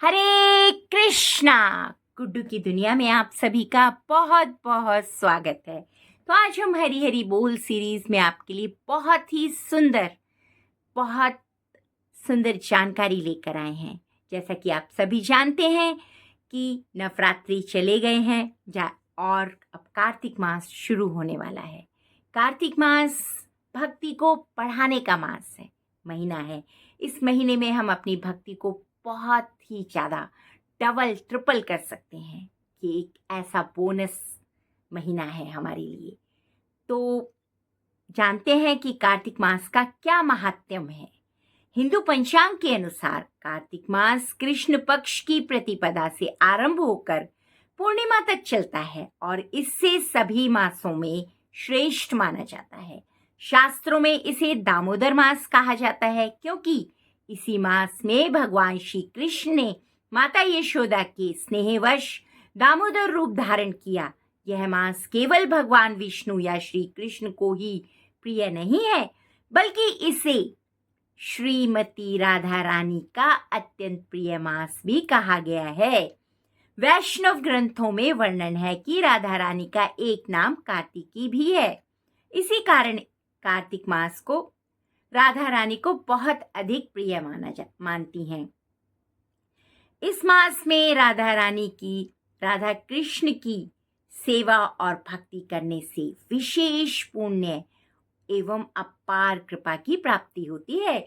हरे कृष्णा। गुड्डू की दुनिया में आप सभी का बहुत बहुत स्वागत है। तो आज हम हरी हरी बोल सीरीज में आपके लिए बहुत सुंदर जानकारी लेकर आए हैं। जैसा कि आप सभी जानते हैं कि नवरात्रि चले गए हैं और अब कार्तिक मास शुरू होने वाला है। कार्तिक मास भक्ति को बढ़ाने का मास है, महीना है। इस महीने में हम अपनी भक्ति को बहुत ही ज़्यादा डबल ट्रिपल कर सकते हैं कि एक ऐसा बोनस महीना है हमारे लिए। तो जानते हैं कि कार्तिक मास का क्या महात्म्य है। हिंदू पंचांग के अनुसार कार्तिक मास कृष्ण पक्ष की प्रतिपदा से आरंभ होकर पूर्णिमा तक चलता है और इससे सभी मासों में श्रेष्ठ माना जाता है। शास्त्रों में इसे दामोदर मास कहा जाता है क्योंकि इसी मास में भगवान श्री कृष्ण ने माता यशोदा के स्नेहवश दामोदर रूप धारण किया। यह मास केवल भगवान विष्णु या श्री कृष्ण को ही प्रिय नहीं है, बल्कि इसे श्रीमती राधा रानी का अत्यंत प्रिय मास भी कहा गया है। वैष्णव ग्रंथों में वर्णन है कि राधा रानी का एक नाम कार्तिकी भी है। इसी कारण कार्तिक मास को राधा रानी को बहुत अधिक प्रिय मानती हैं। इस मास में राधा कृष्ण की सेवा और भक्ति करने से विशेष पुण्य एवं अपार कृपा की प्राप्ति होती है।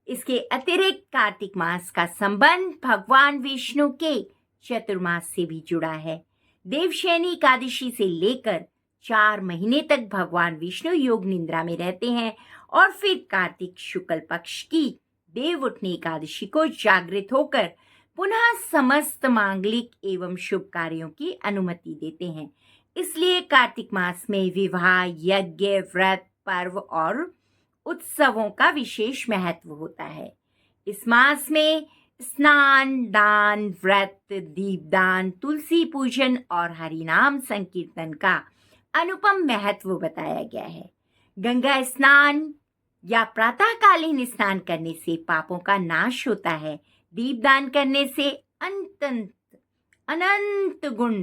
इसके अतिरिक्त कार्तिक मास का संबंध भगवान विष्णु के चतुर्मास से भी जुड़ा है। देवशयनी एकादशी से लेकर 4 महीने तक भगवान विष्णु योग निद्रा में रहते हैं और फिर कार्तिक शुक्ल पक्ष की देव उठनी एकादशी को जागृत होकर पुनः समस्त मांगलिक एवं शुभ कार्यों की अनुमति देते हैं। इसलिए कार्तिक मास में विवाह, यज्ञ, व्रत, पर्व और उत्सवों का विशेष महत्व होता है। इस मास में स्नान, दान, व्रत, दीपदान, तुलसी पूजन और हरिनाम संकीर्तन का अनुपम महत्व बताया गया है। गंगा स्नान या प्रातःकालीन स्नान करने से पापों का नाश होता है। दीपदान करने से अनंत गुण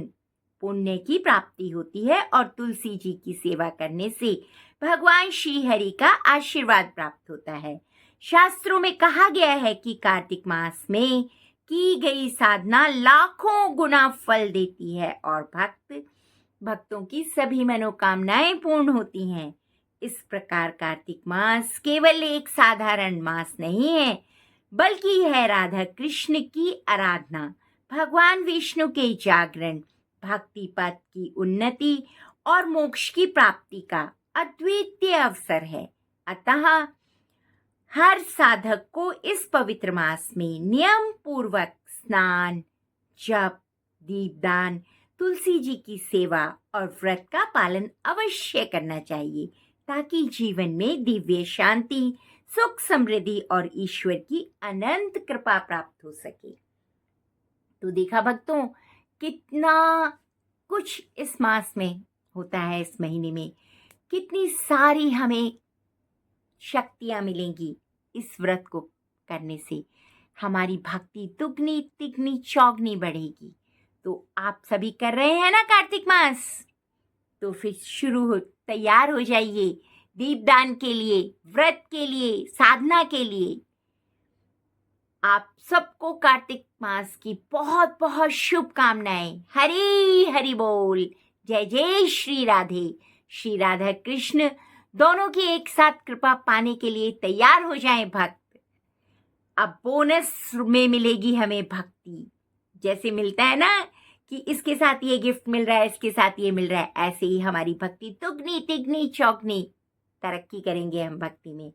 पुण्य की प्राप्ति होती है और तुलसी जी की सेवा करने से भगवान श्री हरि का आशीर्वाद प्राप्त होता है। शास्त्रों में कहा गया है कि कार्तिक मास में की गई साधना लाखों गुना फल देती है और भक्तों की सभी मनोकामनाएं पूर्ण होती हैं। इस प्रकार कार्तिक मास केवल एक साधारण मास नहीं है, बल्कि यह राधा कृष्ण की आराधना, भगवान विष्णु के जागरण, भक्ति पथ की उन्नति और मोक्ष की प्राप्ति का अद्वितीय अवसर है। अतः हर साधक को इस पवित्र मास में नियम पूर्वक स्नान, जप, दीपदान, तुलसी जी की सेवा और व्रत का पालन अवश्य करना चाहिए ताकि जीवन में दिव्य शांति, सुख, समृद्धि और ईश्वर की अनंत कृपा प्राप्त हो सके। तो देखा भक्तों, कितना कुछ इस मास में होता है। इस महीने में कितनी सारी हमें शक्तियां मिलेंगी। इस व्रत को करने से हमारी भक्ति दुगनी तिगनी चौगनी बढ़ेगी। तो आप सभी कर रहे हैं ना कार्तिक मास? तो फिर तैयार हो जाइए दीपदान के लिए, व्रत के लिए, साधना के लिए। आप सबको कार्तिक मास की बहुत बहुत शुभकामनाएं। हरी हरि बोल। जय जय श्री राधे। श्री राधा कृष्ण दोनों की एक साथ कृपा पाने के लिए तैयार हो जाएं भक्त। अब बोनस में मिलेगी हमें भक्ति। जैसे मिलता है ना कि इसके साथ ये गिफ्ट मिल रहा है, इसके साथ ये मिल रहा है, ऐसे ही हमारी भक्ति दुगनी तिगनी चौगनी तरक्की करेंगे हम भक्ति में।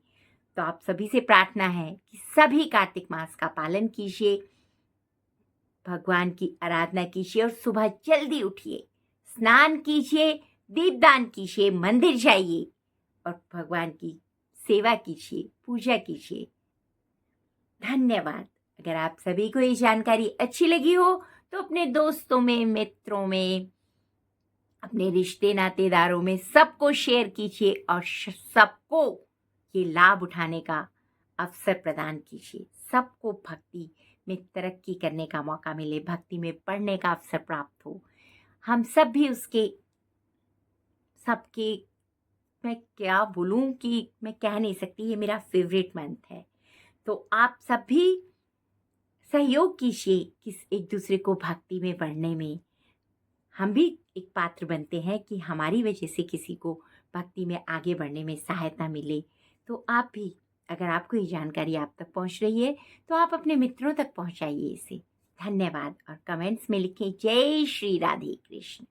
तो आप सभी से प्रार्थना है कि सभी कार्तिक मास का पालन कीजिए, भगवान की आराधना कीजिए और सुबह जल्दी उठिए, स्नान कीजिए, दीपदान कीजिए, मंदिर जाइए और भगवान की सेवा कीजिए, पूजा कीजिए। धन्यवाद। अगर आप सभी को ये जानकारी अच्छी लगी हो तो अपने दोस्तों में, मित्रों में, अपने रिश्ते नातेदारों में सबको शेयर कीजिए और सबको ये लाभ उठाने का अवसर प्रदान कीजिए। सबको भक्ति में तरक्की करने का मौका मिले, भक्ति में पढ़ने का अवसर प्राप्त हो। हम सब भी उसके सबके, मैं क्या बोलूं कि मैं कह नहीं सकती, ये मेरा फेवरेट मंथ है। तो आप सब भी सहयोग कीजिए किस एक दूसरे को भक्ति में बढ़ने में। हम भी एक पात्र बनते हैं कि हमारी वजह से किसी को भक्ति में आगे बढ़ने में सहायता मिले। तो आप भी, अगर आपको ये जानकारी आप तक पहुंच रही है तो आप अपने मित्रों तक पहुंचाइए इसे। धन्यवाद। और कमेंट्स में लिखें जय श्री राधे कृष्ण।